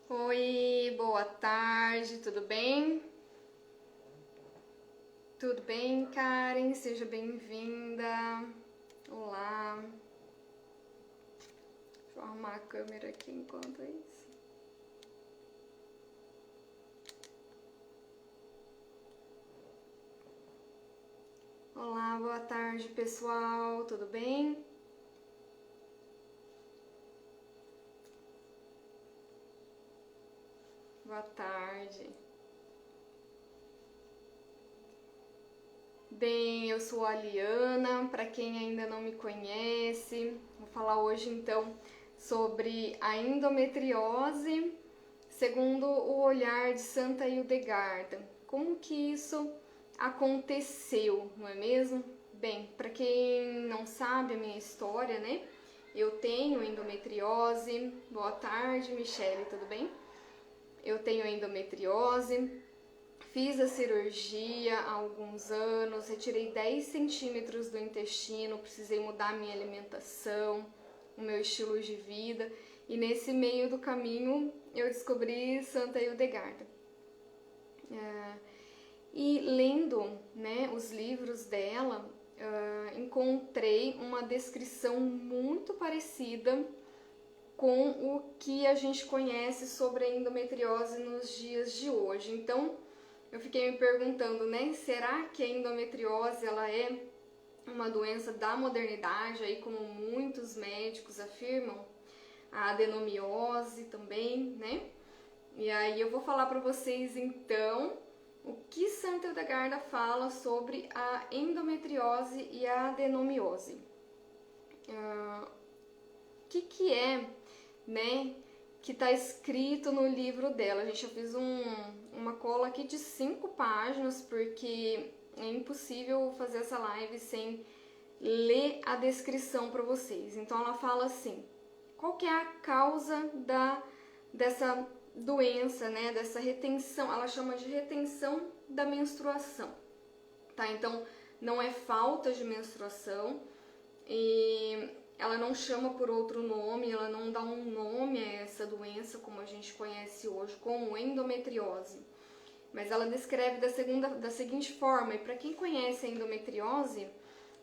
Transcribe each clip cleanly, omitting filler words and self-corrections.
Oi, boa tarde, tudo bem? Tudo bem, Karen? Seja bem-vinda. Olá. Deixa eu arrumar a câmera aqui enquanto isso. Olá, boa tarde, pessoal. Tudo bem? Boa tarde. Bem, eu sou a Liana, para quem ainda não me conhece, vou falar hoje então sobre a endometriose segundo o olhar de Santa Hildegarda. Como que isso aconteceu, não é mesmo? Bem, para quem não sabe a minha história, né? Eu tenho endometriose. Boa tarde, Michele, tudo bem? Eu tenho endometriose. Fiz a cirurgia há alguns anos, retirei 10 centímetros do intestino, precisei mudar minha alimentação, o meu estilo de vida, e nesse meio do caminho eu descobri Santa Hildegarda. E lendo, né, os livros dela, encontrei uma descrição muito parecida com o que a gente conhece sobre a endometriose nos dias de hoje. Então, eu fiquei me perguntando, né, será que a endometriose ela é uma doença da modernidade, aí como muitos médicos afirmam, a adenomiose também, né? E aí eu vou falar para vocês então o que Santa Hildegarda fala sobre a endometriose e a adenomiose. O que é, né, que está escrito no livro dela? Gente, eu fiz uma cola aqui de 5 páginas, porque é impossível fazer essa live sem ler a descrição para vocês. Então ela fala assim, qual que é a causa dessa doença, né, dessa retenção, ela chama de retenção da menstruação, tá? Então não é falta de menstruação, e ela não chama por outro nome, ela não dá um nome a essa doença como a gente conhece hoje, como endometriose. Mas ela descreve da seguinte forma, e para quem conhece a endometriose,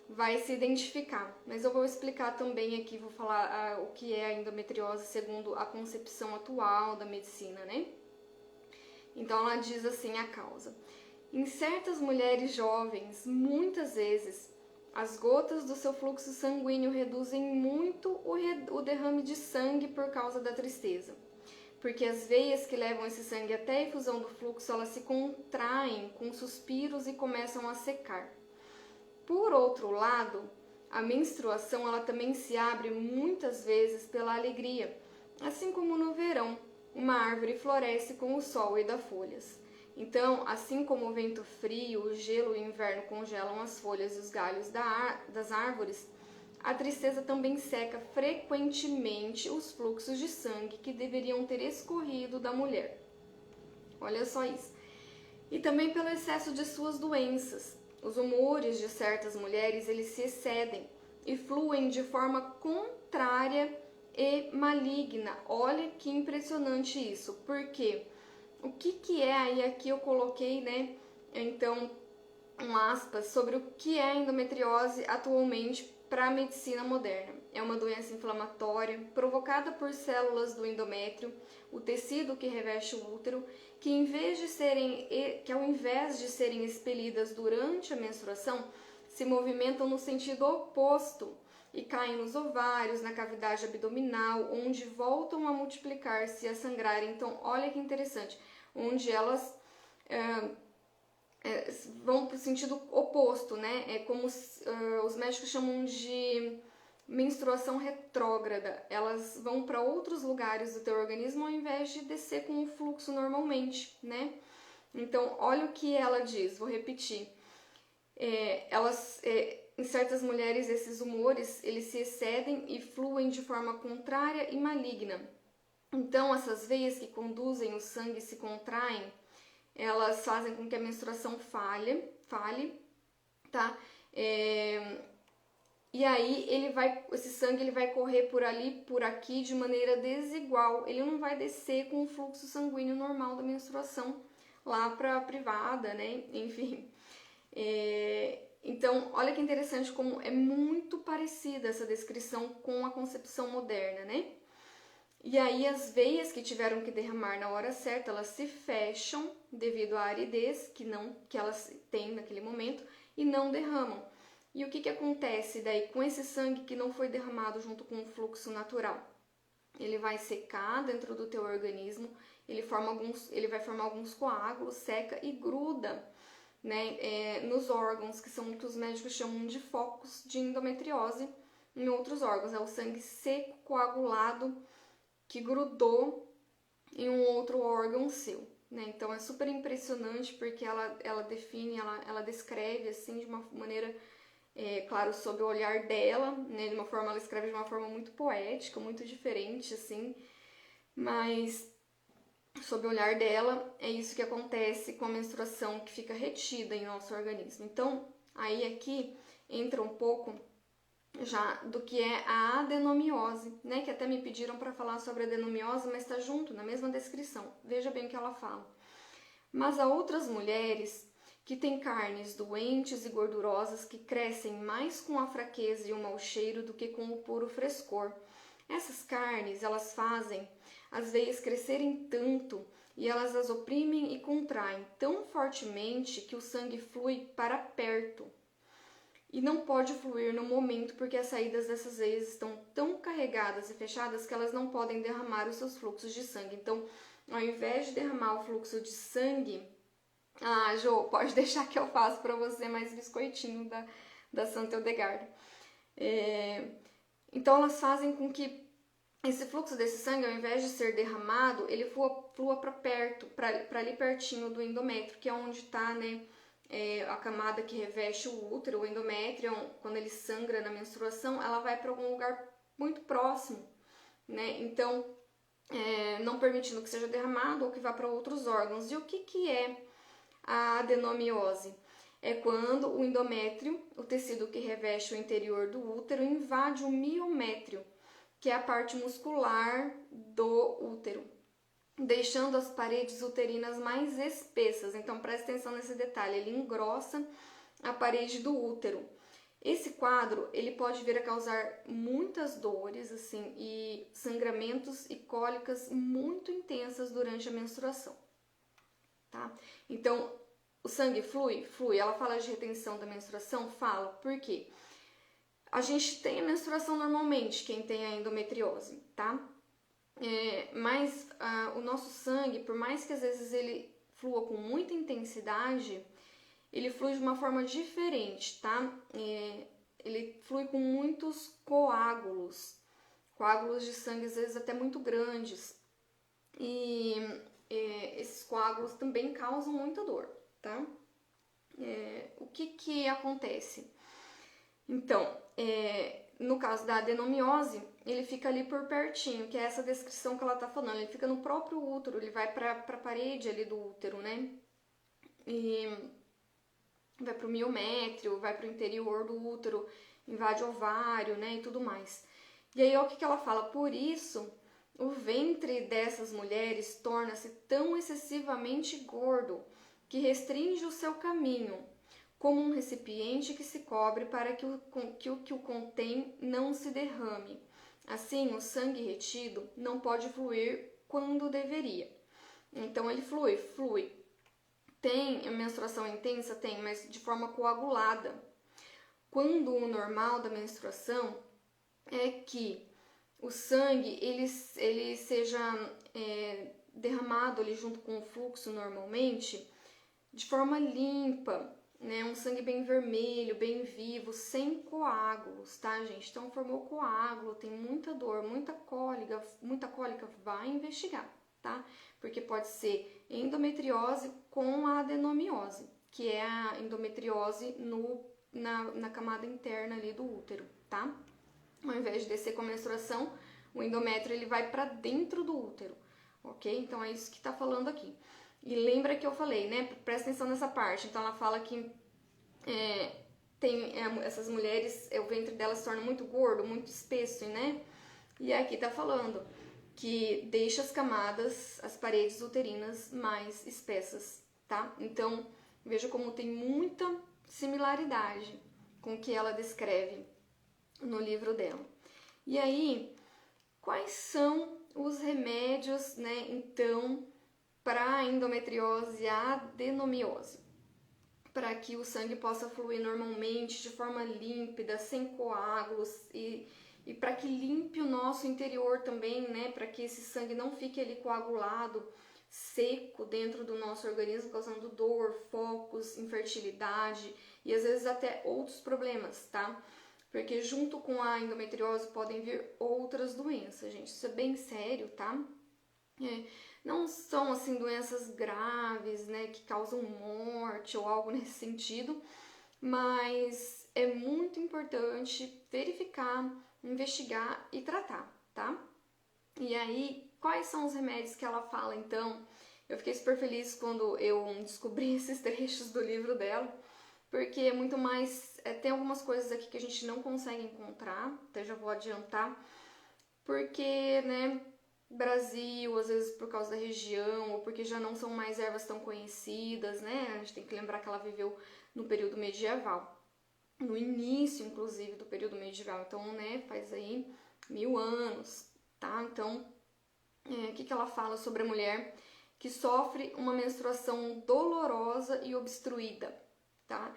vai se identificar. Mas eu vou explicar também aqui, vou falar o que é a endometriose segundo a concepção atual da medicina, né? Então ela diz assim a causa. Em certas mulheres jovens, muitas vezes, as gotas do seu fluxo sanguíneo reduzem muito o derrame de sangue por causa da tristeza. Porque as veias que levam esse sangue até a efusão do fluxo, elas se contraem com suspiros e começam a secar. Por outro lado, a menstruação ela também se abre muitas vezes pela alegria, assim como no verão, uma árvore floresce com o sol e das folhas. Então, assim como o vento frio, o gelo e o inverno congelam as folhas e os galhos das árvores, a tristeza também seca frequentemente os fluxos de sangue que deveriam ter escorrido da mulher. Olha só isso. E também pelo excesso de suas doenças. Os humores de certas mulheres, eles se excedem e fluem de forma contrária e maligna. Olha que impressionante isso. Por quê? O que é, aí aqui eu coloquei, né, então, um aspas, sobre o que é a endometriose atualmente para a medicina moderna. É uma doença inflamatória provocada por células do endométrio, o tecido que reveste o útero, que ao invés de serem expelidas durante a menstruação, se movimentam no sentido oposto e caem nos ovários, na cavidade abdominal, onde voltam a multiplicar-se e a sangrar. Então, olha que interessante, onde elas vão para o sentido oposto, né? É como os médicos chamam de menstruação retrógrada. Elas vão para outros lugares do teu organismo ao invés de descer com o fluxo normalmente, né? Então, olha o que ela diz, vou repetir. Em certas mulheres, esses humores, eles se excedem e fluem de forma contrária e maligna. Então, essas veias que conduzem o sangue se contraem, elas fazem com que a menstruação falhe, tá? E aí esse sangue ele vai correr por ali, por aqui, de maneira desigual. Ele não vai descer com o fluxo sanguíneo normal da menstruação lá para a privada, né? Enfim. Então, olha que interessante como é muito parecida essa descrição com a concepção moderna, né? E aí as veias que tiveram que derramar na hora certa, elas se fecham devido à aridez que elas têm naquele momento e não derramam. E o que acontece daí com esse sangue que não foi derramado junto com o fluxo natural? Ele vai secar dentro do teu organismo, ele vai formar alguns coágulos, seca e gruda, né, nos órgãos, que são o que os médicos chamam de focos de endometriose em outros órgãos. É o sangue seco, coagulado, que grudou em um outro órgão seu. Né? Então é super impressionante porque ela define, ela descreve assim de uma maneira, claro, sob o olhar dela, né? Ela escreve de uma forma muito poética, muito diferente, assim, mas sob o olhar dela é isso que acontece com a menstruação que fica retida em nosso organismo. Então, aí aqui entra um pouco já do que é a adenomiose, né? Que até me pediram para falar sobre a adenomiose, mas está junto, na mesma descrição. Veja bem o que ela fala. Mas há outras mulheres que têm carnes doentes e gordurosas que crescem mais com a fraqueza e o mau cheiro do que com o puro frescor. Essas carnes, elas fazem as veias crescerem tanto e elas as oprimem e contraem tão fortemente que o sangue flui para perto. E não pode fluir no momento porque as saídas dessas veias estão tão carregadas e fechadas que elas não podem derramar os seus fluxos de sangue. Então, ao invés de derramar o fluxo de sangue, Jô, pode deixar que eu faço para você mais biscoitinho da Santa Eudegarda. Então, elas fazem com que esse fluxo desse sangue, ao invés de ser derramado, ele flua para perto, para ali pertinho do endométrio, que é onde está, né, a camada que reveste o útero. O endométrio, quando ele sangra na menstruação, ela vai para algum lugar muito próximo, né? Então, não permitindo que seja derramado ou que vá para outros órgãos. E o que é a adenomiose? É quando o endométrio, o tecido que reveste o interior do útero, invade o miométrio, que é a parte muscular do útero, deixando as paredes uterinas mais espessas. Então, preste atenção nesse detalhe, ele engrossa a parede do útero. Esse quadro, ele pode vir a causar muitas dores, assim, e sangramentos e cólicas muito intensas durante a menstruação, tá? Então, o sangue flui? Flui. Ela fala de retenção da menstruação? Fala. Por quê? A gente tem a menstruação normalmente, quem tem a endometriose, tá? Mas o nosso sangue, por mais que às vezes ele flua com muita intensidade, ele flui de uma forma diferente, tá? Ele flui com muitos coágulos de sangue, às vezes até muito grandes. E esses coágulos também causam muita dor, tá? O que acontece? Então, no caso da adenomiose, ele fica ali por pertinho, que é essa descrição que ela tá falando. Ele fica no próprio útero, ele vai pra parede ali do útero, né? E vai pro miométrio, vai pro interior do útero, invade o ovário, né? E tudo mais. E aí, olha o que ela fala. Por isso, o ventre dessas mulheres torna-se tão excessivamente gordo que restringe o seu caminho, como um recipiente que se cobre para que o que o contém não se derrame. Assim, o sangue retido não pode fluir quando deveria. Então, ele flui. Tem menstruação intensa? Tem, mas de forma coagulada. Quando o normal da menstruação é que o sangue ele seja derramado ali junto com o fluxo normalmente, de forma limpa, né? Um sangue bem vermelho, bem vivo, sem coágulos, tá, gente? Então formou coágulo, tem muita dor, muita cólica, vai investigar, tá? Porque pode ser endometriose com a adenomiose, que é a endometriose na camada interna ali do útero, tá? Ao invés de descer com a menstruação, o endométrio ele vai para dentro do útero, ok? Então é isso que tá falando aqui. E lembra que eu falei, né? Presta atenção nessa parte. Então ela fala que essas mulheres, o ventre delas se torna muito gordo, muito espesso, né? E aqui tá falando que deixa as camadas, as paredes uterinas mais espessas, tá? Então, veja como tem muita similaridade com o que ela descreve no livro dela. E aí, quais são os remédios, né, então, para a endometriose e a adenomiose? Para que o sangue possa fluir normalmente, de forma límpida, sem coágulos e para que limpe o nosso interior também, né? Para que esse sangue não fique ali coagulado, seco dentro do nosso organismo, causando dor, focos, infertilidade e às vezes até outros problemas, tá? Porque junto com a endometriose podem vir outras doenças, gente. Isso é bem sério, tá? Não são assim doenças graves, né, que causam morte ou algo nesse sentido, mas é muito importante verificar, investigar e tratar, tá? E aí, quais são os remédios que ela fala então? Eu fiquei super feliz quando eu descobri esses trechos do livro dela, porque é muito mais. Tem algumas coisas aqui que a gente não consegue encontrar, até já vou adiantar, porque, né, Brasil, às vezes por causa da região, ou porque já não são mais ervas tão conhecidas, né? A gente tem que lembrar que ela viveu no período medieval, no início, inclusive, do período medieval. Então, né, faz aí 1000 anos, tá? Então, o que ela fala sobre a mulher que sofre uma menstruação dolorosa e obstruída, tá?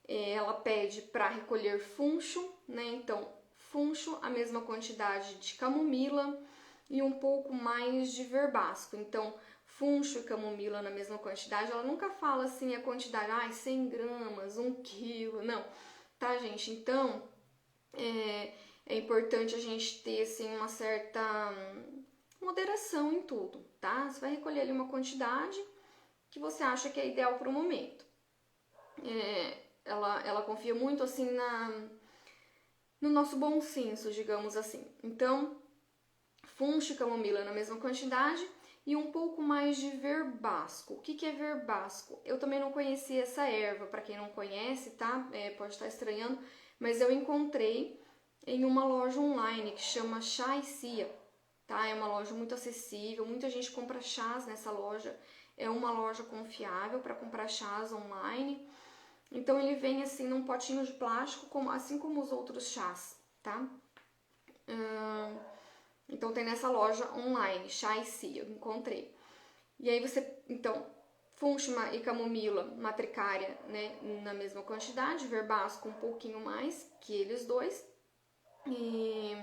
Ela pede para recolher funcho, né? Então, funcho, a mesma quantidade de camomila e um pouco mais de verbasco. Então, funcho e camomila na mesma quantidade. Ela nunca fala assim a quantidade, 100 gramas, 1 quilo, não. Tá, gente? Então, é importante a gente ter assim uma certa moderação em tudo, tá? Você vai recolher ali uma quantidade que você acha que é ideal para o momento. Ela confia muito assim no nosso bom senso, digamos assim. Então, funcho e camomila na mesma quantidade e um pouco mais de verbasco. O que é verbasco? Eu também não conhecia essa erva, para quem não conhece, tá? Pode estar estranhando, mas eu encontrei em uma loja online que chama Chá e Cia, tá? É uma loja muito acessível, muita gente compra chás nessa loja. É uma loja confiável para comprar chás online. Então ele vem assim num potinho de plástico, assim como os outros chás, tá? Então tem nessa loja online, Chá e Cia, eu encontrei. E aí você, então, funcho e camomila matricária, né, na mesma quantidade, verbasco um pouquinho mais que eles dois. E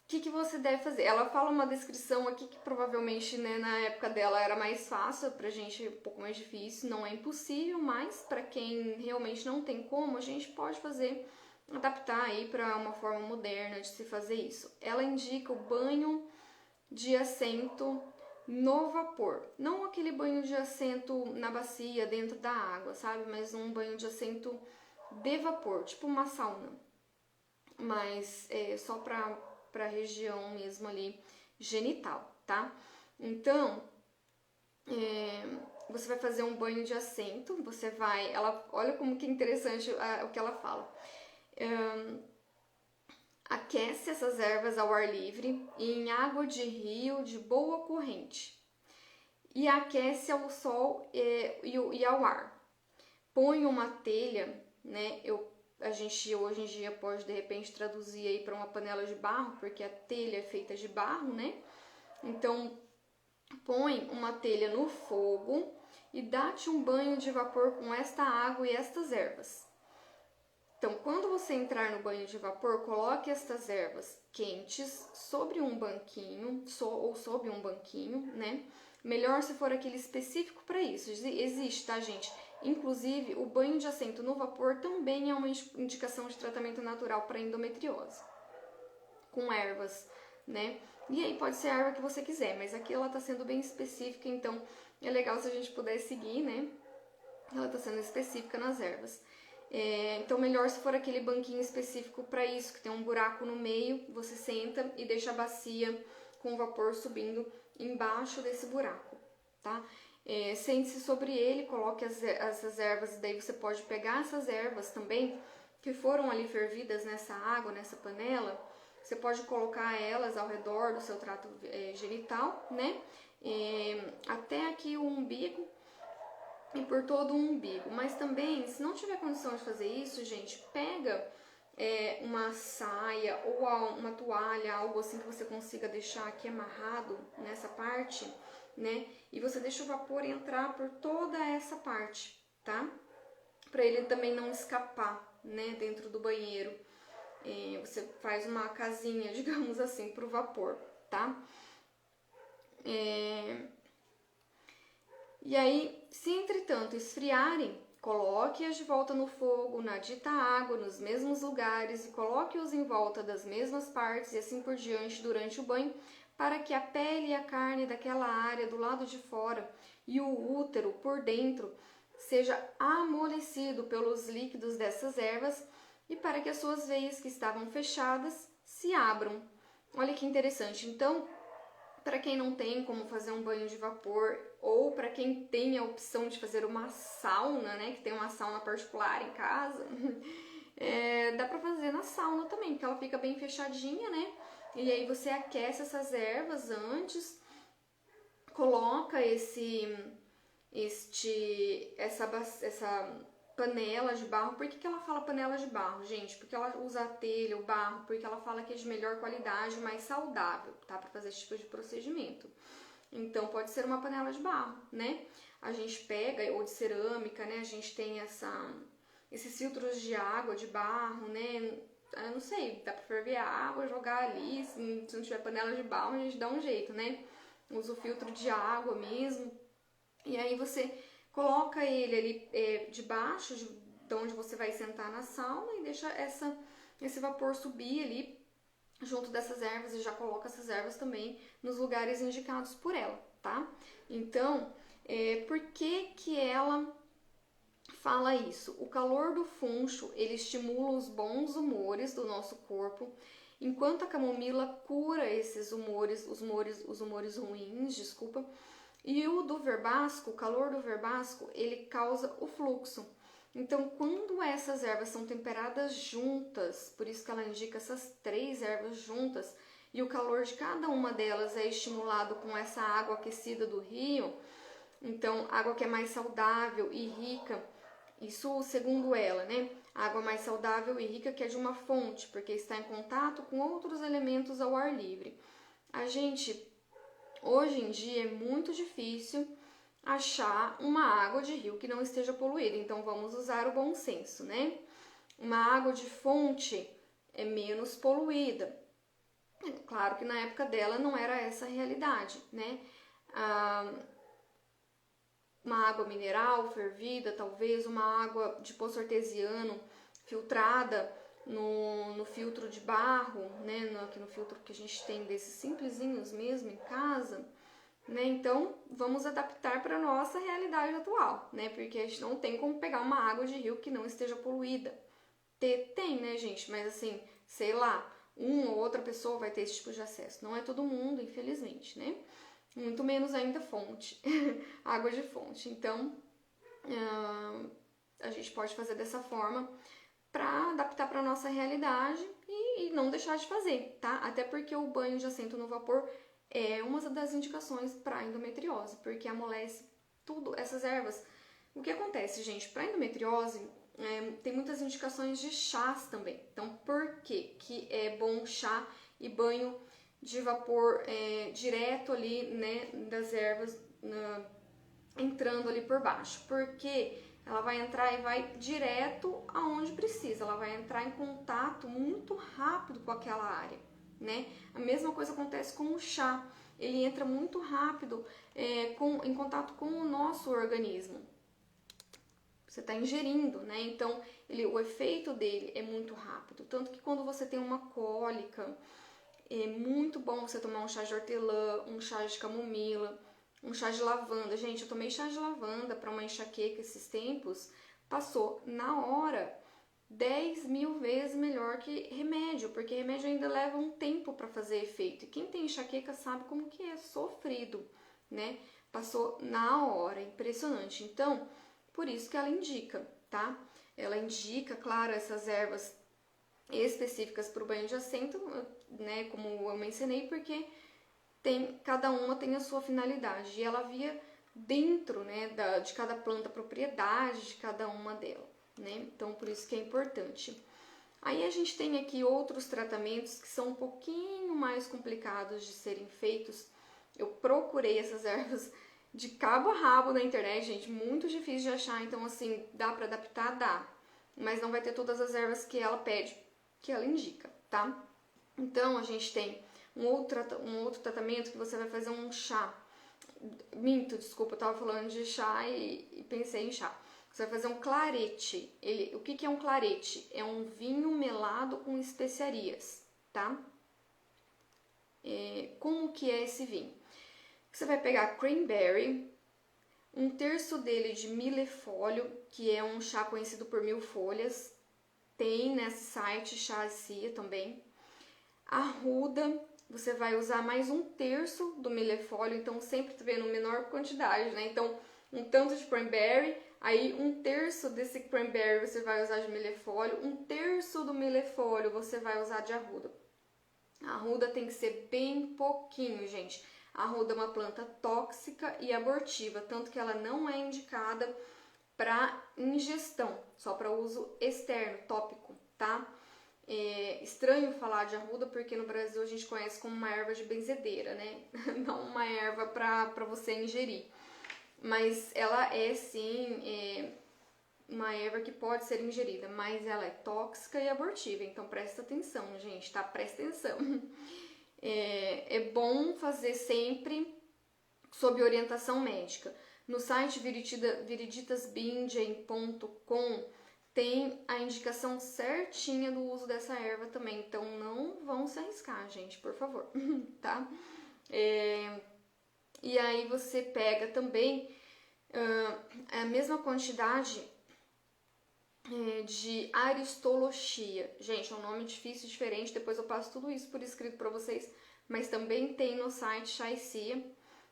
o que você deve fazer? Ela fala uma descrição aqui que provavelmente, né, na época dela era mais fácil, pra gente um pouco mais difícil, não é impossível, mas para quem realmente não tem como, a gente pode fazer, adaptar aí para uma forma moderna de se fazer isso. Ela indica o banho de assento no vapor, não aquele banho de assento na bacia dentro da água, sabe? Mas um banho de assento de vapor, tipo uma sauna, mas só para a região mesmo ali genital, tá? Então, você vai fazer um banho de assento, olha como que é interessante o que ela fala. Aquece essas ervas ao ar livre e em água de rio de boa corrente. E aquece ao sol e ao ar. Põe uma telha, né? A gente hoje em dia pode de repente traduzir aí para uma panela de barro, porque a telha é feita de barro, né? Então, põe uma telha no fogo e dá-te um banho de vapor com esta água e estas ervas. Então, quando você entrar no banho de vapor, coloque estas ervas quentes sobre um banquinho, ou sob um banquinho, né? Melhor se for aquele específico para isso. Existe, tá, gente? Inclusive, o banho de assento no vapor também é uma indicação de tratamento natural para endometriose, com ervas, né? E aí pode ser a erva que você quiser, mas aqui ela tá sendo bem específica, então é legal se a gente puder seguir, né? Ela tá sendo específica nas ervas. Então melhor se for aquele banquinho específico para isso, que tem um buraco no meio, você senta e deixa a bacia com o vapor subindo embaixo desse buraco, tá? Sente-se sobre ele, coloque essas ervas, e daí você pode pegar essas ervas também, que foram ali fervidas nessa água, nessa panela, você pode colocar elas ao redor do seu trato genital, né? Até aqui o umbigo e por todo o umbigo. Mas também, se não tiver condição de fazer isso, gente, pega uma saia ou uma toalha, algo assim que você consiga deixar aqui amarrado nessa parte, né? E você deixa o vapor entrar por toda essa parte, tá? Para ele também não escapar, né, dentro do banheiro. Você faz uma casinha, digamos assim, para o vapor, tá? E aí, se entretanto esfriarem, coloque-as de volta no fogo, na dita água, nos mesmos lugares e coloque-os em volta das mesmas partes e assim por diante durante o banho, para que a pele e a carne daquela área do lado de fora e o útero por dentro seja amolecido pelos líquidos dessas ervas e para que as suas veias que estavam fechadas se abram. Olha que interessante. Então, para quem não tem como fazer um banho de vapor ou para quem tem a opção de fazer uma sauna, né, que tem uma sauna particular em casa, dá para fazer na sauna também, porque ela fica bem fechadinha, né? E aí você aquece essas ervas antes, coloca essa panela de barro. Por que ela fala panela de barro, gente? Porque ela usa a telha, o barro, porque ela fala que é de melhor qualidade, mais saudável, tá? Para fazer esse tipo de procedimento. Então, pode ser uma panela de barro, né? A gente pega, ou de cerâmica, né? A gente tem esses filtros de água, de barro, né? Eu não sei, dá pra ferver a água, jogar ali. Se não tiver panela de barro, a gente dá um jeito, né? Usa o filtro de água mesmo. E aí você coloca ele ali debaixo de onde você vai sentar na sauna e deixa esse vapor subir ali junto dessas ervas e já coloca essas ervas também nos lugares indicados por ela, tá? Então, por que ela fala isso? O calor do funcho, ele estimula os bons humores do nosso corpo, enquanto a camomila cura esses humores, os humores ruins, desculpa. E o do verbasco, o calor do verbasco, ele causa o fluxo. Então, quando essas ervas são temperadas juntas, por isso que ela indica essas 3 ervas juntas, e o calor de cada uma delas é estimulado com essa água aquecida do rio, então, água que é mais saudável e rica, isso segundo ela, né? Água mais saudável e rica que é de uma fonte, porque está em contato com outros elementos ao ar livre. A gente, hoje em dia, é muito difícil achar uma água de rio que não esteja poluída, então vamos usar o bom senso, né? Uma água de fonte é menos poluída. Claro que na época dela não era essa a realidade, né? Uma água mineral fervida, talvez uma água de poço artesiano filtrada no filtro de barro, né? Aqui no filtro que a gente tem desses simplesinhos mesmo em casa, né? Então vamos adaptar para a nossa realidade atual, né? Porque a gente não tem como pegar uma água de rio que não esteja poluída. Tem, né, gente? Mas assim, sei lá, uma ou outra pessoa vai ter esse tipo de acesso. Não é todo mundo, infelizmente, né? Muito menos ainda fonte, água de fonte. Então, a gente pode fazer dessa forma para adaptar para nossa realidade e não deixar de fazer, tá? Até porque o banho de assento no vapor é uma das indicações para endometriose, porque amolece tudo, essas ervas. O que acontece, gente? Para endometriose, tem muitas indicações de chás também. Então, por que é bom chá e banho de vapor direto ali, né, das ervas entrando ali por baixo? Porque ela vai entrar e vai direto aonde precisa, ela vai entrar em contato muito rápido com aquela área, né? A mesma coisa acontece com o chá, ele entra muito rápido em contato com o nosso organismo. Você está ingerindo, né? Então, o efeito dele é muito rápido. Tanto que quando você tem uma cólica, é muito bom você tomar um chá de hortelã, um chá de camomila, um chá de lavanda. Gente, eu tomei chá de lavanda para uma enxaqueca esses tempos, passou na hora 10.000 vezes melhor que remédio, porque remédio ainda leva um tempo para fazer efeito. E quem tem enxaqueca sabe como que é sofrido, né? Passou na hora, impressionante. Então, por isso que ela indica, tá? Ela indica, claro, essas ervas específicas para o banho de assento, né? Como eu mencionei, porque cada uma tem a sua finalidade. E ela via dentro, né, de cada planta a propriedade de cada uma delas, né? Então, por isso que é importante. Aí a gente tem aqui outros tratamentos que são um pouquinho mais complicados de serem feitos. Eu procurei essas ervas de cabo a rabo na internet, gente, muito difícil de achar, então assim, dá para adaptar? Dá, mas não vai ter todas as ervas que ela pede, que ela indica, tá? Então a gente tem um outro tratamento que você vai fazer um chá. Desculpa, eu tava falando de chá e pensei em chá. Você vai fazer um clarete. O que é um clarete? É um vinho melado com especiarias, tá? Como que é esse vinho? Você vai pegar cranberry, um terço dele de millefólio, que é um chá conhecido por 1000 folhas. Tem nesse site chá de cia também. Arruda, você vai usar mais um terço do millefólio, então sempre vendo menor quantidade, né? Então, um tanto de cranberry, aí um terço desse cranberry você vai usar de millefólio, um terço do millefólio você vai usar de arruda. A arruda tem que ser bem pouquinho, gente. A arruda é uma planta tóxica e abortiva, tanto que ela não é indicada para ingestão, só para uso externo, tópico, tá? É estranho falar de arruda porque no Brasil a gente conhece como uma erva de benzedeira, né? Não uma erva para você ingerir. Mas ela é sim uma erva que pode ser ingerida, mas ela é tóxica e abortiva, então presta atenção, gente, tá? Presta atenção. É bom fazer sempre sob orientação médica. No site viriditasbindem.com tem a indicação certinha do uso dessa erva também, então não vão se arriscar, gente, por favor, tá? E aí você pega também a mesma quantidade de aristolochia. Gente, é um nome difícil, diferente, depois eu passo tudo isso por escrito para vocês, mas também tem no site Chá e Cia,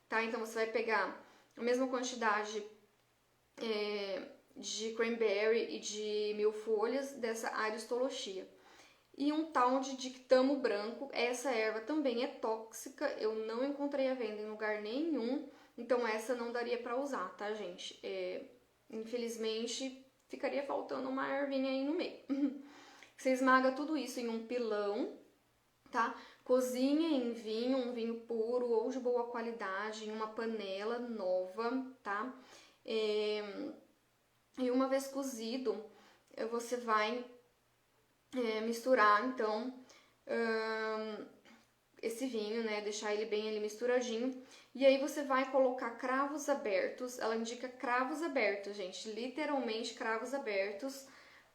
tá? Então você vai pegar a mesma quantidade de cranberry e de 1000 folhas dessa aristolochia. E um tal de dictamo branco, essa erva também é tóxica, eu não encontrei a venda em lugar nenhum, então essa não daria para usar, tá, gente? Infelizmente, ficaria faltando uma ervinha aí no meio. Você esmaga tudo isso em um pilão, tá? Cozinha em vinho, um vinho puro ou de boa qualidade, em uma panela nova, tá? E uma vez cozido, você vai misturar, então, esse vinho, né? Deixar ele bem ali misturadinho. E aí você vai colocar cravos abertos. Ela indica cravos abertos, gente. Literalmente cravos abertos,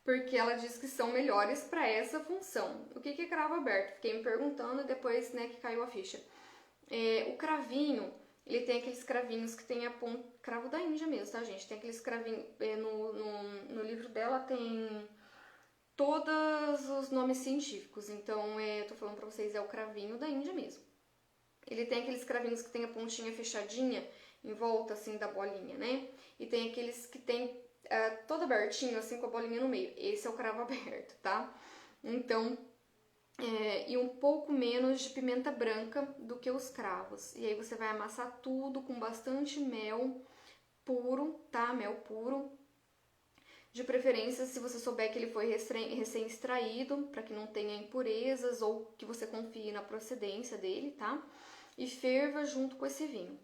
porque ela diz que são melhores para essa função. O que é cravo aberto? Fiquei me perguntando e depois, né, que caiu a ficha. O cravinho, ele tem aqueles cravinhos que tem a ponta... Cravo da Índia mesmo, tá, gente? Tem aqueles cravinhos... No livro dela tem todos os nomes científicos. Então, tô falando pra vocês, é o cravinho da Índia mesmo. Ele tem aqueles cravinhos que tem a pontinha fechadinha em volta, assim, da bolinha, né? E tem aqueles que tem todo abertinho, assim, com a bolinha no meio. Esse é o cravo aberto, tá? Então, e um pouco menos de pimenta branca do que os cravos. E aí você vai amassar tudo com bastante mel puro, tá? Mel puro. De preferência, se você souber que ele foi recém-extraído, para que não tenha impurezas ou que você confie na procedência dele, tá? E ferva junto com esse vinho.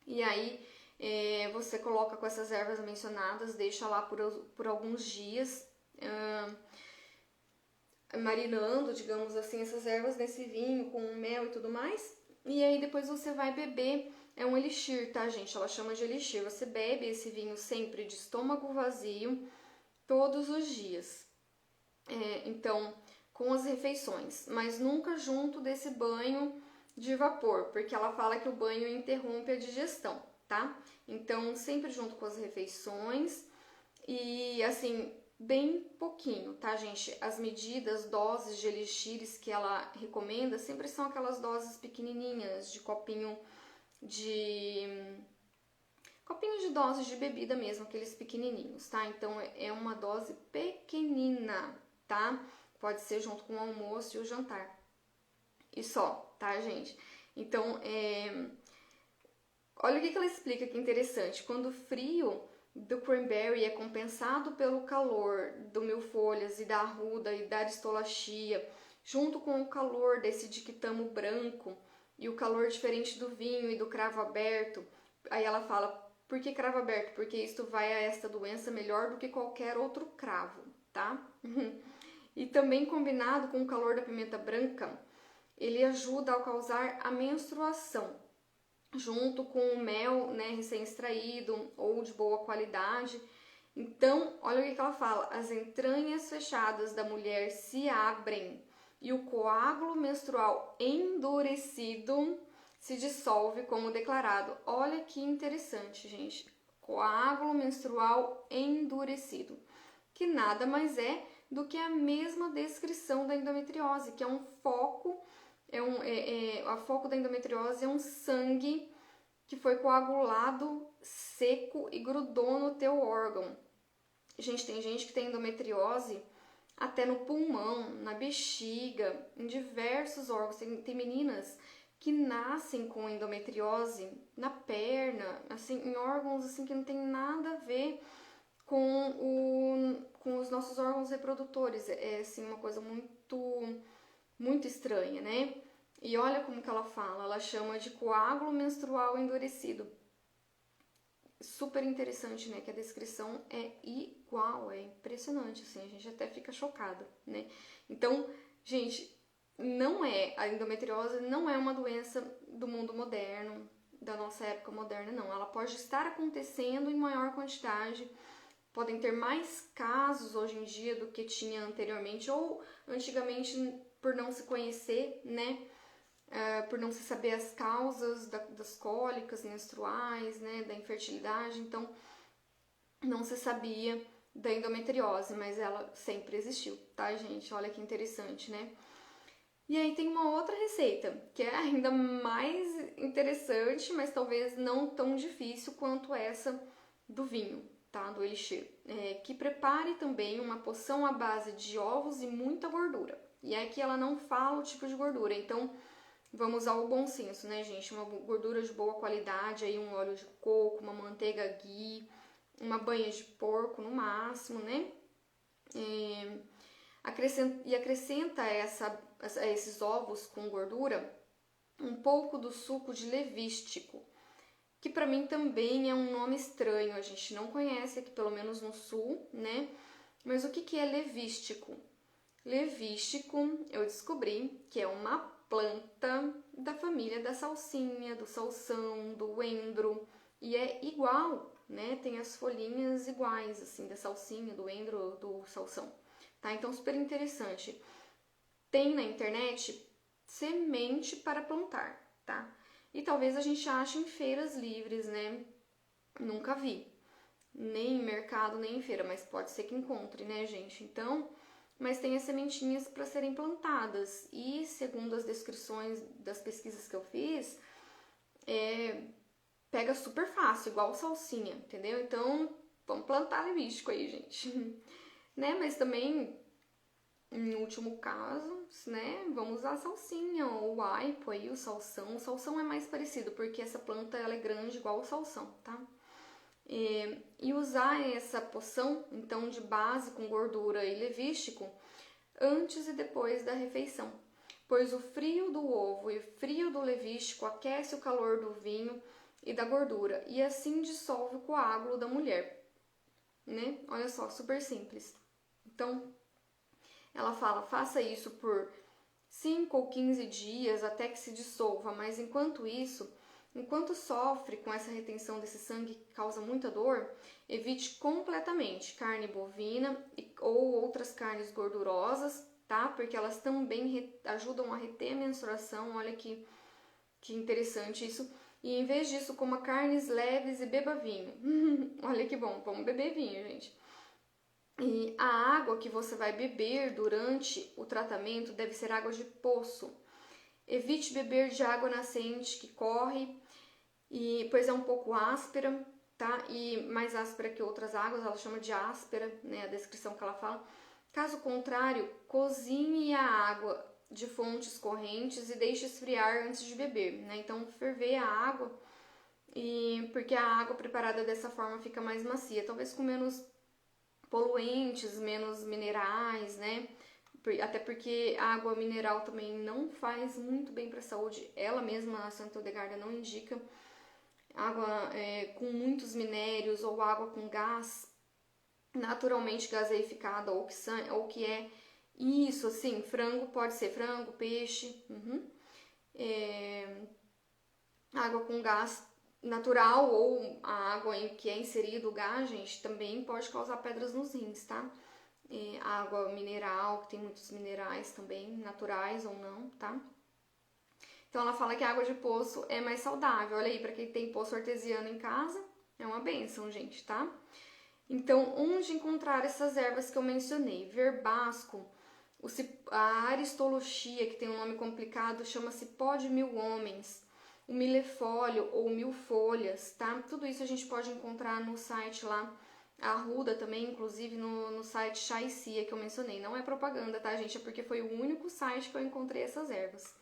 E aí, você coloca com essas ervas mencionadas, deixa lá por alguns dias, marinando, digamos assim, essas ervas nesse vinho com mel e tudo mais. E aí depois você vai beber, é um elixir, tá, gente? Ela chama de elixir. Você bebe esse vinho sempre de estômago vazio, todos os dias. Então, com as refeições, mas nunca junto desse banho de vapor, porque ela fala que o banho interrompe a digestão, tá? Então, sempre junto com as refeições e, assim, bem pouquinho, tá, gente? As medidas, doses de elixires que ela recomenda sempre são aquelas doses pequenininhas, de copinho de copinhos de doses de bebida mesmo, aqueles pequenininhos, tá? Então é uma dose pequenina, tá? Pode ser junto com o almoço e o jantar. E só, tá, gente? Então, olha o que ela explica que interessante. Quando o frio do cranberry é compensado pelo calor do mil-folhas e da arruda e da aristolachia, junto com o calor desse diquitamo branco e o calor diferente do vinho e do cravo aberto, aí ela fala, por que cravo aberto? Porque isto vai a esta doença melhor do que qualquer outro cravo, tá? E também combinado com o calor da pimenta branca, ele ajuda a causar a menstruação, junto com o mel, né, recém-extraído ou de boa qualidade. Então, olha o que ela fala, as entranhas fechadas da mulher se abrem e o coágulo menstrual endurecido se dissolve como declarado. Olha que interessante, gente. Coágulo menstrual endurecido, que nada mais é do que a mesma descrição da endometriose, que é um foco, a foco da endometriose é um sangue que foi coagulado, seco e grudou no teu órgão. Gente, tem gente que tem endometriose até no pulmão, na bexiga, em diversos órgãos. Tem meninas que nascem com endometriose na perna, assim, em órgãos assim que não tem nada a ver com os nossos órgãos reprodutores. É assim, uma coisa muito estranha, né? E olha como que ela fala, ela chama de coágulo menstrual endurecido. Super interessante, né? Que a descrição é igual, é impressionante, assim, a gente até fica chocada, né? Então, gente, a endometriose não é uma doença do mundo moderno, da nossa época moderna, não. Ela pode estar acontecendo em maior quantidade, podem ter mais casos hoje em dia do que tinha anteriormente, ou antigamente por não se conhecer, né? Por não se saber as causas das cólicas menstruais, né, da infertilidade, então não se sabia da endometriose, mas ela sempre existiu, tá, gente? Olha que interessante, né? E aí tem uma outra receita, que é ainda mais interessante, mas talvez não tão difícil quanto essa do vinho, tá? Do elixir. Que prepare também uma poção à base de ovos e muita gordura. E aqui ela não fala o tipo de gordura, então vamos usar o bom senso, né, gente? Uma gordura de boa qualidade, aí um óleo de coco, uma manteiga ghee, uma banha de porco no máximo, né? Acrescenta esses ovos com gordura um pouco do suco de levístico, que para mim também é um nome estranho, a gente não conhece aqui, pelo menos no sul, né? Mas o que é levístico? Levístico, eu descobri que é uma planta da família da salsinha, do salsão, do endro, e é igual, né? Tem as folhinhas iguais, assim, da salsinha, do endro, do salsão, tá? Então, super interessante. Tem na internet semente para plantar, tá? E talvez a gente ache em feiras livres, né? Nunca vi, nem em mercado, nem em feira, mas pode ser que encontre, né, gente? Então, mas tem as sementinhas para serem plantadas. E segundo as descrições das pesquisas que eu fiz, pega super fácil, igual salsinha, entendeu? Então, vamos plantar levístico aí, gente. Né? Mas também, em último caso, né, vamos usar a salsinha ou o aipo aí, o salsão. O salsão é mais parecido, porque essa planta ela é grande igual o salsão, tá? E usar essa poção, então, de base com gordura e levístico, antes e depois da refeição, pois o frio do ovo e o frio do levístico aquece o calor do vinho e da gordura, e assim dissolve o coágulo da mulher, né? Olha só, super simples. Então, ela fala, faça isso por 5 ou 15 dias até que se dissolva, mas enquanto sofre com essa retenção desse sangue que causa muita dor, evite completamente carne bovina ou outras carnes gordurosas, tá? Porque elas também ajudam a reter a menstruação, olha que interessante isso. E em vez disso, coma carnes leves e beba vinho. Olha que bom, vamos beber vinho, gente. E a água que você vai beber durante o tratamento deve ser água de poço. Evite beber de água nascente que corre e pois é um pouco áspera, tá? E mais áspera que outras águas, ela chama de áspera, né? A descrição que ela fala. Caso contrário, cozinhe a água de fontes correntes e deixe esfriar antes de beber, né? Então, ferver a água, e porque a água preparada dessa forma fica mais macia, talvez com menos poluentes, menos minerais, né? Até porque a água mineral também não faz muito bem para a saúde. Ela mesma, a Santa Odegarda, não indica água com muitos minérios ou água com gás naturalmente gaseificada ou que é isso, assim, frango, pode ser frango, peixe, água com gás natural ou a água em que é inserido o gás, gente, também pode causar pedras nos rins, tá? Água mineral, que tem muitos minerais também, naturais ou não, tá? Então ela fala que a água de poço é mais saudável. Olha aí, para quem tem poço artesiano em casa, é uma bênção, gente, tá? Então, onde encontrar essas ervas que eu mencionei? Verbasco, a aristolochia, que tem um nome complicado, chama-se pó de mil homens, o milefólio ou mil folhas, tá? Tudo isso a gente pode encontrar no site lá, a arruda também, inclusive no site Chá e Cia que eu mencionei. Não é propaganda, tá, gente? É porque foi o único site que eu encontrei essas ervas.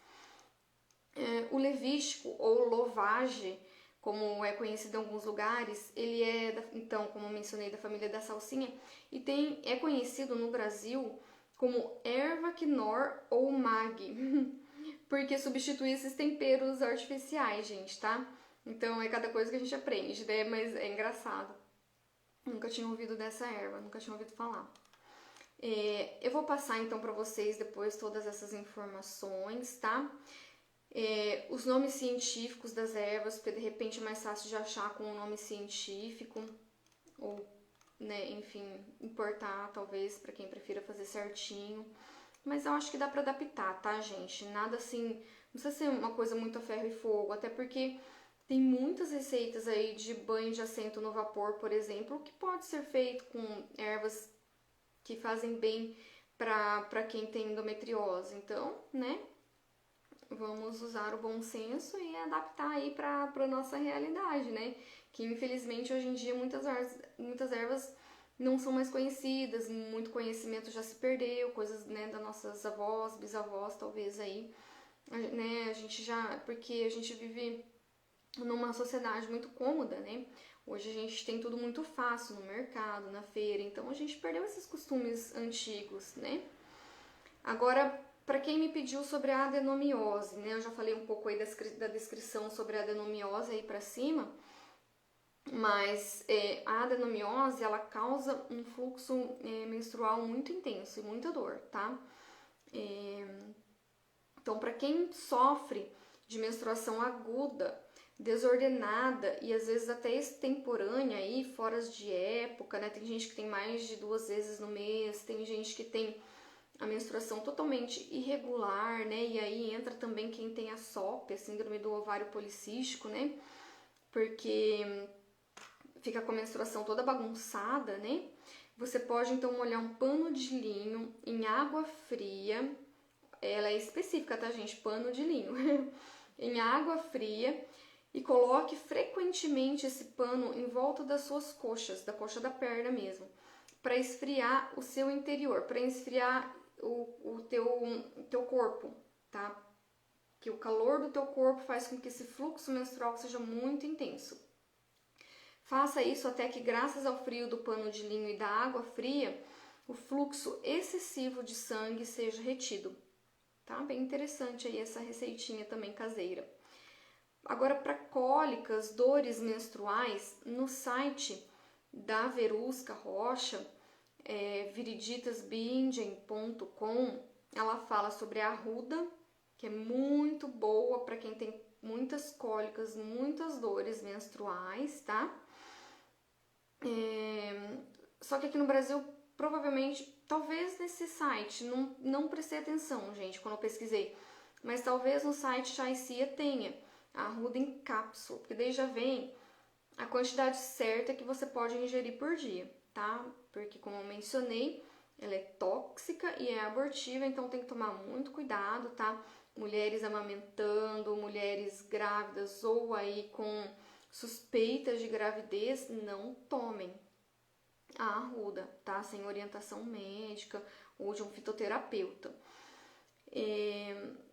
O levístico ou lovage, como é conhecido em alguns lugares, ele é, então, como eu mencionei, da família da salsinha, e é conhecido no Brasil como erva quinor ou mag, porque substitui esses temperos artificiais, gente, tá? Então é cada coisa que a gente aprende, né? Mas é engraçado. Nunca tinha ouvido dessa erva, nunca tinha ouvido falar. Eu vou passar então para vocês depois todas essas informações, tá? Os nomes científicos das ervas, porque de repente é mais fácil de achar com o nome científico, ou, né, enfim, importar talvez para quem prefira fazer certinho. Mas eu acho que dá para adaptar, tá, gente? Nada assim, não precisa ser uma coisa muito a ferro e fogo, até porque tem muitas receitas aí de banho de assento no vapor, por exemplo, que pode ser feito com ervas que fazem bem para quem tem endometriose. Então, né? Vamos usar o bom senso e adaptar aí para a nossa realidade, né? Que infelizmente hoje em dia muitas ervas não são mais conhecidas, muito conhecimento já se perdeu, coisas, né, das nossas avós, bisavós, talvez aí, né? A gente já, porque a gente vive numa sociedade muito cômoda, né? Hoje a gente tem tudo muito fácil no mercado, na feira, então a gente perdeu esses costumes antigos, né? Agora, para quem me pediu sobre a adenomiose, né? Eu já falei um pouco aí da descrição sobre a adenomiose aí para cima, mas a adenomiose, ela causa um fluxo menstrual muito intenso e muita dor, tá? Então, para quem sofre de menstruação aguda, desordenada e às vezes até extemporânea aí, fora de época, né? Tem gente que tem mais de 2 vezes no mês, tem gente que tem a menstruação totalmente irregular, né? E aí entra também quem tem a SOP, a síndrome do ovário policístico, né? Porque fica com a menstruação toda bagunçada, né? Você pode então molhar um pano de linho em água fria. Ela é específica, tá, gente? Pano de linho. Em água fria e coloque frequentemente esse pano em volta das suas coxas, da coxa da perna mesmo, para esfriar o seu interior, para esfriar o teu corpo, tá? Que o calor do teu corpo faz com que esse fluxo menstrual seja muito intenso. Faça isso até que, graças ao frio do pano de linho e da água fria, o fluxo excessivo de sangue seja retido. Tá? Bem interessante aí essa receitinha também caseira. Agora, para cólicas, dores menstruais, no site da Verusca Rocha, viriditasbingen.com, ela fala sobre a arruda, que é muito boa para quem tem muitas cólicas, muitas dores menstruais, tá? Só que aqui no Brasil, provavelmente, talvez nesse site, não prestei atenção, gente, quando eu pesquisei, mas talvez no site Chá e Cia tenha a arruda em cápsula, porque daí já vem a quantidade certa que você pode ingerir por dia, tá? Porque, como eu mencionei, ela é tóxica e é abortiva, então tem que tomar muito cuidado, tá? mulheres amamentando, mulheres grávidas ou aí com suspeitas de gravidez, não tomem a arruda, tá? Sem orientação médica ou de um fitoterapeuta.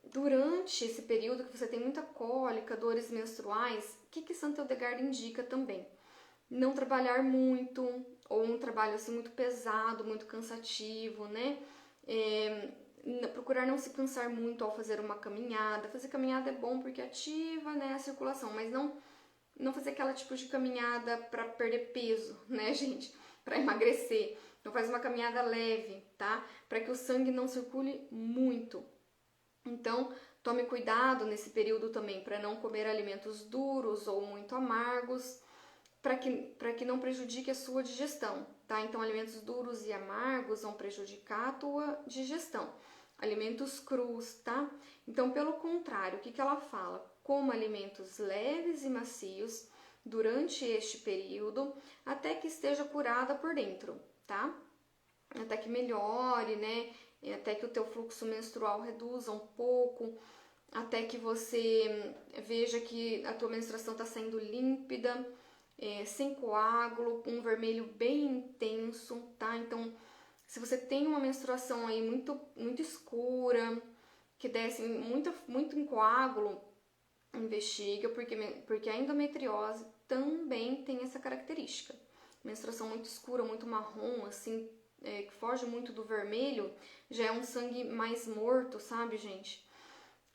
Durante esse período que você tem muita cólica, dores menstruais, o que Santo Hildegard indica também? Não trabalhar muito, ou um trabalho assim muito pesado, muito cansativo, né? Procurar não se cansar muito ao fazer uma caminhada. Fazer caminhada é bom porque ativa, né, a circulação, mas não fazer aquela tipo de caminhada para perder peso, né, gente? Para emagrecer. Então faz uma caminhada leve, tá? Para que o sangue não circule muito. Então, tome cuidado nesse período também para não comer alimentos duros ou muito amargos, para que não prejudique a sua digestão, tá? Então, alimentos duros e amargos vão prejudicar a tua digestão. Alimentos crus, tá? Então, pelo contrário, o que ela fala? Coma alimentos leves e macios durante este período, até que esteja curada por dentro, tá? Até que melhore, né? Até que o teu fluxo menstrual reduza um pouco, até que você veja que a tua menstruação está saindo límpida, sem coágulo, um vermelho bem intenso, tá? Então, se você tem uma menstruação aí muito escura, que desce muito em coágulo, investiga, porque a endometriose também tem essa característica. Menstruação muito escura, muito marrom, assim, que foge muito do vermelho, já é um sangue mais morto, sabe, gente?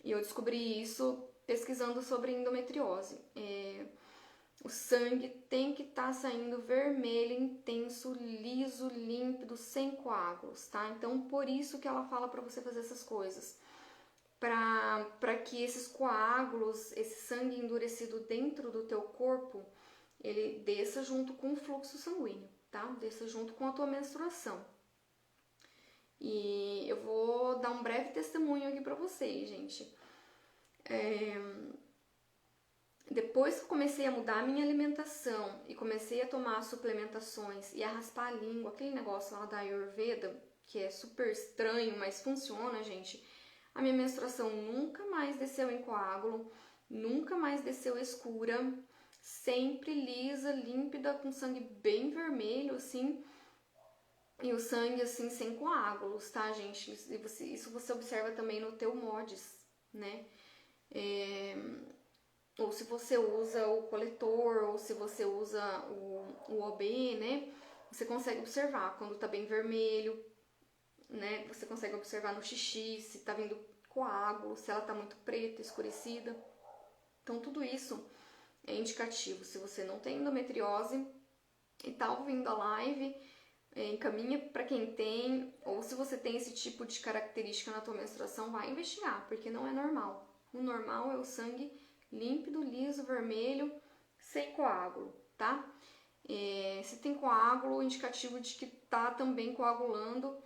E eu descobri isso pesquisando sobre endometriose. O sangue tem que estar saindo vermelho, intenso, liso, límpido, sem coágulos, tá? Então, por isso que ela fala para você fazer essas coisas. Para que esses coágulos, esse sangue endurecido dentro do teu corpo, ele desça junto com o fluxo sanguíneo, tá? Desça junto com a tua menstruação. E eu vou dar um breve testemunho aqui pra vocês, gente. Depois que eu comecei a mudar a minha alimentação e comecei a tomar suplementações e a raspar a língua, aquele negócio lá da Ayurveda, que é super estranho, mas funciona, gente. A minha menstruação nunca mais desceu em coágulo, nunca mais desceu escura, sempre lisa, límpida, com sangue bem vermelho, assim, e o sangue, assim, sem coágulos, tá, gente? Isso você observa também no teu MODS, né? Ou se você usa o coletor, ou se você usa o OB, né? Você consegue observar quando tá bem vermelho, né? Você consegue observar no xixi se tá vindo coágulo, se ela tá muito preta, escurecida. Então, tudo isso é indicativo. Se você não tem endometriose e tá ouvindo a live, encaminha para quem tem, ou se você tem esse tipo de característica na tua menstruação, vai investigar, porque não é normal. O normal é o sangue límpido, liso, vermelho, sem coágulo, tá? Se tem coágulo, indicativo de que tá também coagulando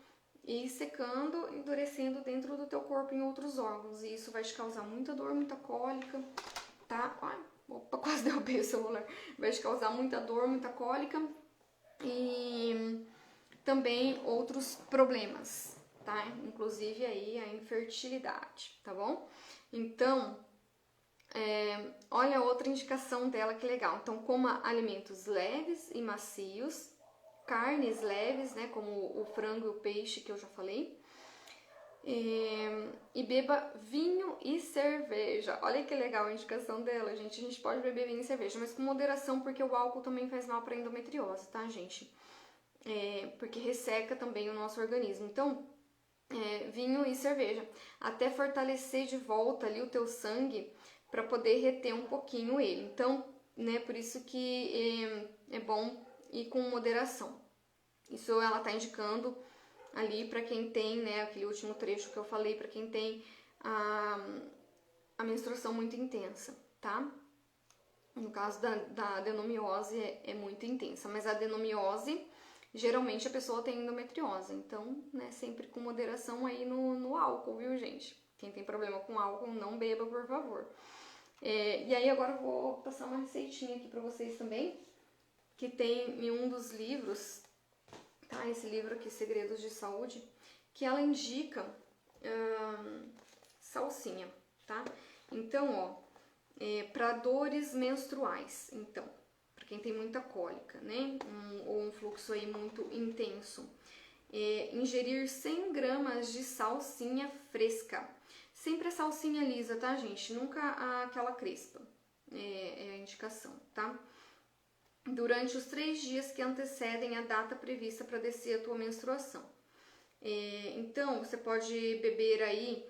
e secando, endurecendo dentro do teu corpo em outros órgãos. E isso vai te causar muita dor, muita cólica, tá? Ai, opa, quase derrubei o celular. Vai te causar muita dor, muita cólica e também outros problemas, tá? Inclusive aí a infertilidade, tá bom? Então, olha outra indicação dela que legal. Então, coma alimentos leves e macios, carnes leves, né, como o frango e o peixe que eu já falei, e beba vinho e cerveja. Olha que legal a indicação dela, gente. A gente pode beber vinho e cerveja, mas com moderação, porque o álcool também faz mal para endometriose, tá, gente? Porque resseca também o nosso organismo. Então, vinho e cerveja, até fortalecer de volta ali o teu sangue para poder reter um pouquinho ele. Então, né, por isso que é bom ir com moderação. Isso ela tá indicando ali para quem tem, né, aquele último trecho que eu falei, para quem tem a menstruação muito intensa, tá? No caso da adenomiose é muito intensa, mas a adenomiose, geralmente a pessoa tem endometriose, então, né, sempre com moderação aí no álcool, viu, gente? Quem tem problema com álcool, não beba, por favor. E aí agora eu vou passar uma receitinha aqui pra vocês também, que tem em um dos livros, tá? Esse livro aqui, Segredos de Saúde, que ela indica salsinha, tá? Então, ó, para dores menstruais, então, para quem tem muita cólica, né? Ou um fluxo aí muito intenso. Ingerir 100 gramas de salsinha fresca. Sempre a salsinha lisa, tá, gente? Nunca aquela crespa. É a indicação, tá? Durante os 3 dias que antecedem a data prevista para descer a tua menstruação. Então, você pode beber aí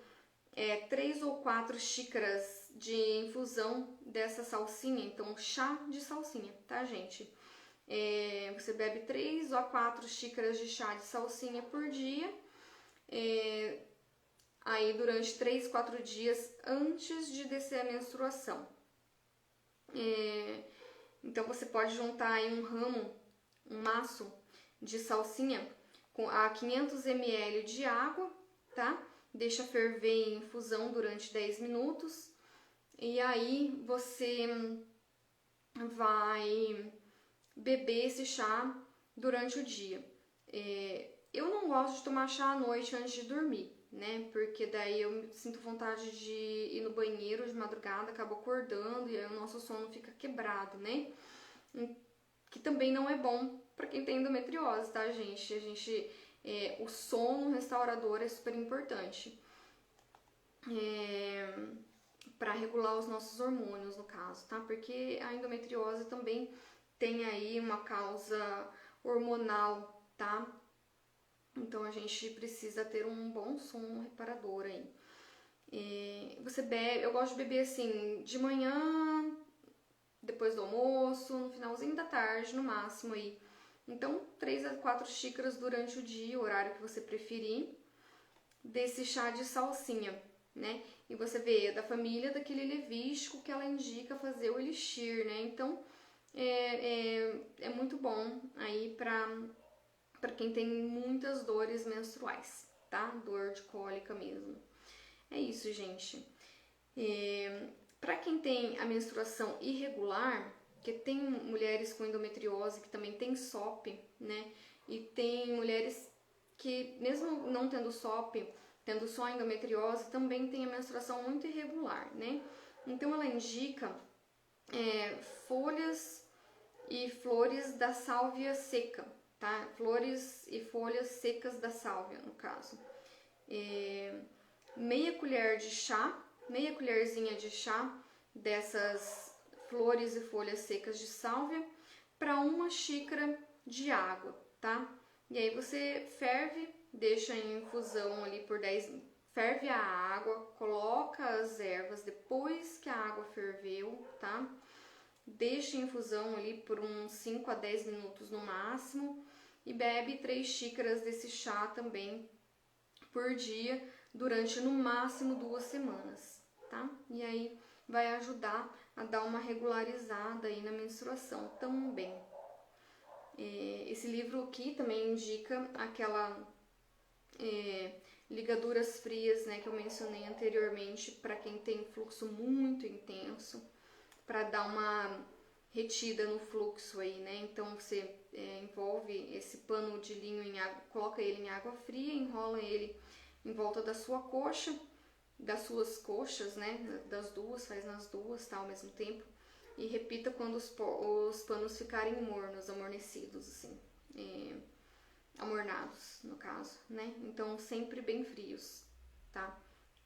3 ou 4 xícaras de infusão dessa salsinha. Então, chá de salsinha, tá, gente? Você bebe 3 ou 4 xícaras de chá de salsinha por dia. Aí, durante 3, 4 dias antes de descer a menstruação. Então, você pode juntar aí um maço de salsinha a 500 ml de água, tá? Deixa ferver em infusão durante 10 minutos. E aí, você vai beber esse chá durante o dia. Eu não gosto de tomar chá à noite antes de dormir, né? Porque daí eu sinto vontade de ir no banheiro de madrugada, acabo acordando e aí o nosso sono fica quebrado, né? Que também não é bom para quem tem endometriose, tá, gente? O sono restaurador é super importante para regular os nossos hormônios, no caso, tá? Porque a endometriose também tem aí uma causa hormonal, tá? Então a gente precisa ter um bom sono reparador aí. Você bebe, eu gosto de beber assim, de manhã, depois do almoço, no finalzinho da tarde, no máximo aí. Então, 3 a 4 xícaras durante o dia, o horário que você preferir, desse chá de salsinha, né? E você vê, da família daquele levístico que ela indica fazer o elixir, né? Então, é muito bom aí para quem tem muitas dores menstruais, tá? Dor de cólica mesmo. É isso, gente. Para quem tem a menstruação irregular, que tem mulheres com endometriose que também tem SOP, né? E tem mulheres que, mesmo não tendo SOP, tendo só endometriose, também tem a menstruação muito irregular, né? Então ela indica folhas e flores da sálvia seca, tá? Flores e folhas secas da sálvia, no caso. Meia colherzinha de chá dessas flores e folhas secas de sálvia para 1 xícara de água, tá? E aí você ferve, deixa em infusão ali por 10 minutos. Ferve a água, coloca as ervas depois que a água ferveu, tá? Deixa em infusão ali por uns 5 a 10 minutos no máximo e bebe 3 xícaras desse chá também por dia durante no máximo 2 semanas, tá? E aí vai ajudar a dar uma regularizada aí na menstruação também. Esse livro aqui também indica aquela ligaduras frias, né, que eu mencionei anteriormente para quem tem fluxo muito intenso, para dar uma retida no fluxo aí, né? Então você envolve esse pano de linho em água, coloca ele em água fria, enrola ele em volta da sua coxa, das suas coxas, né? Das duas, faz nas duas, tá? Ao mesmo tempo. E repita quando os panos ficarem mornos, amornecidos, assim. Amornados, no caso, né? Então sempre bem frios, tá?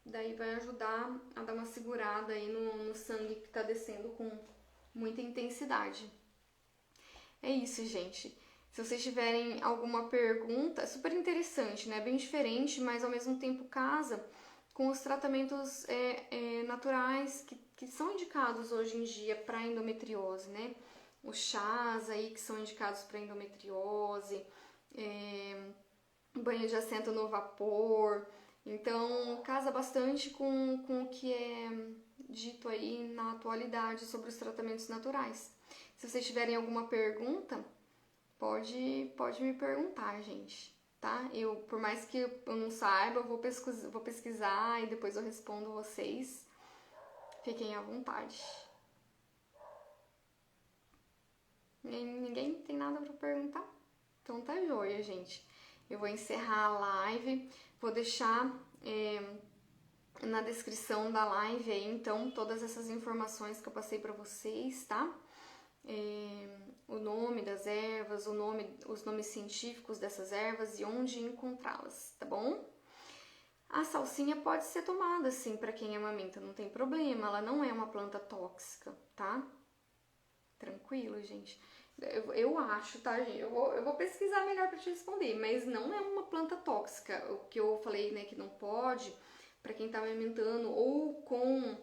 Daí vai ajudar a dar uma segurada aí no sangue que tá descendo com muita intensidade. É isso, gente. Se vocês tiverem alguma pergunta, é super interessante, né? Bem diferente, mas ao mesmo tempo casa com os tratamentos naturais que são indicados hoje em dia para endometriose, né? Os chás aí que são indicados para endometriose, banho de assento no vapor. Então, casa bastante com o que é dito aí na atualidade sobre os tratamentos naturais. Se vocês tiverem alguma pergunta, pode me perguntar, gente, tá? Por mais que eu não saiba, eu vou pesquisar e depois eu respondo vocês. Fiquem à vontade. Ninguém tem nada para perguntar? Então tá joia, gente. Eu vou encerrar a live, vou deixar na descrição da live aí, então, todas essas informações que eu passei pra vocês, tá? O nome das ervas, os nomes científicos dessas ervas e onde encontrá-las, tá bom? A salsinha pode ser tomada, sim, para quem amamenta, não tem problema, ela não é uma planta tóxica, tá? Tranquilo, gente. Eu acho, tá, gente? Eu vou pesquisar melhor para te responder, mas não é uma planta tóxica. O que eu falei, né, que não pode, para quem tá amamentando ou com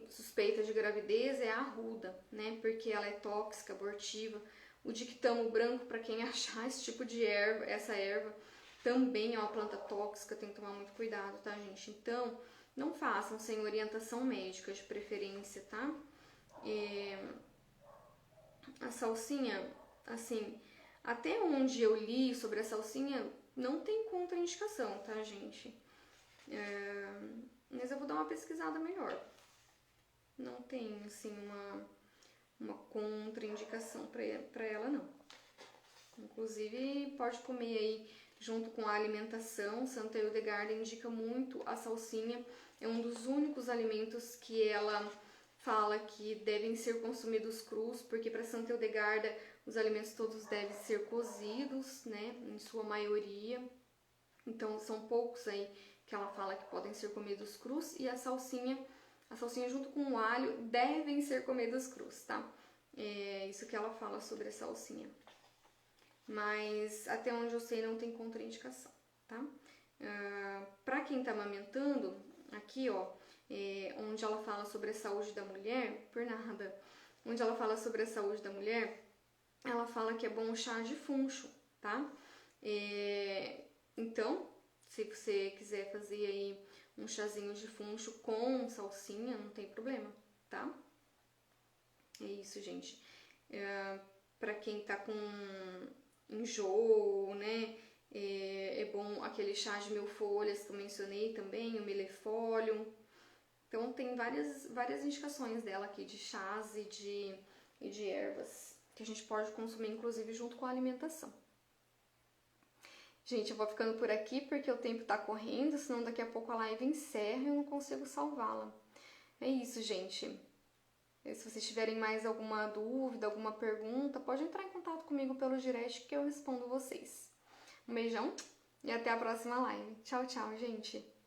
suspeita de gravidez, é a arruda, né? Porque ela é tóxica, abortiva. O dictamo branco, para quem achar esse tipo de erva, essa erva, também é uma planta tóxica, tem que tomar muito cuidado, tá, gente? Então, não façam sem orientação médica, de preferência, tá? A salsinha, assim, até onde eu li sobre a salsinha, não tem contraindicação, tá, gente? Mas eu vou dar uma pesquisada melhor. Não tem, assim, uma contraindicação pra ela, não. Inclusive, pode comer aí junto com a alimentação. Santa Hildegarda indica muito a salsinha. É um dos únicos alimentos que ela fala que devem ser consumidos crus, porque para Santa Hildegarda os alimentos todos devem ser cozidos, né, em sua maioria. Então são poucos aí que ela fala que podem ser comidos crus, e a salsinha junto com o alho devem ser comidos crus, tá? É isso que ela fala sobre a salsinha. Mas até onde eu sei não tem contraindicação, tá? Pra quem tá amamentando, aqui ó, onde ela fala sobre a saúde da mulher, por nada, onde ela fala sobre a saúde da mulher, ela fala que é bom o chá de funcho, tá? Então, se você quiser fazer aí um chazinho de funcho com salsinha, não tem problema, tá? É isso, gente. Pra quem tá com enjoo, né? É bom aquele chá de 1000 folhas que eu mencionei também, o milefólio. Então tem várias indicações dela aqui de chás e de ervas que a gente pode consumir, inclusive, junto com a alimentação. Gente, eu vou ficando por aqui porque o tempo tá correndo, senão daqui a pouco a live encerra e eu não consigo salvá-la. É isso, gente. Se vocês tiverem mais alguma dúvida, alguma pergunta, pode entrar em contato comigo pelo direct que eu respondo vocês. Um beijão e até a próxima live. Tchau, tchau, gente!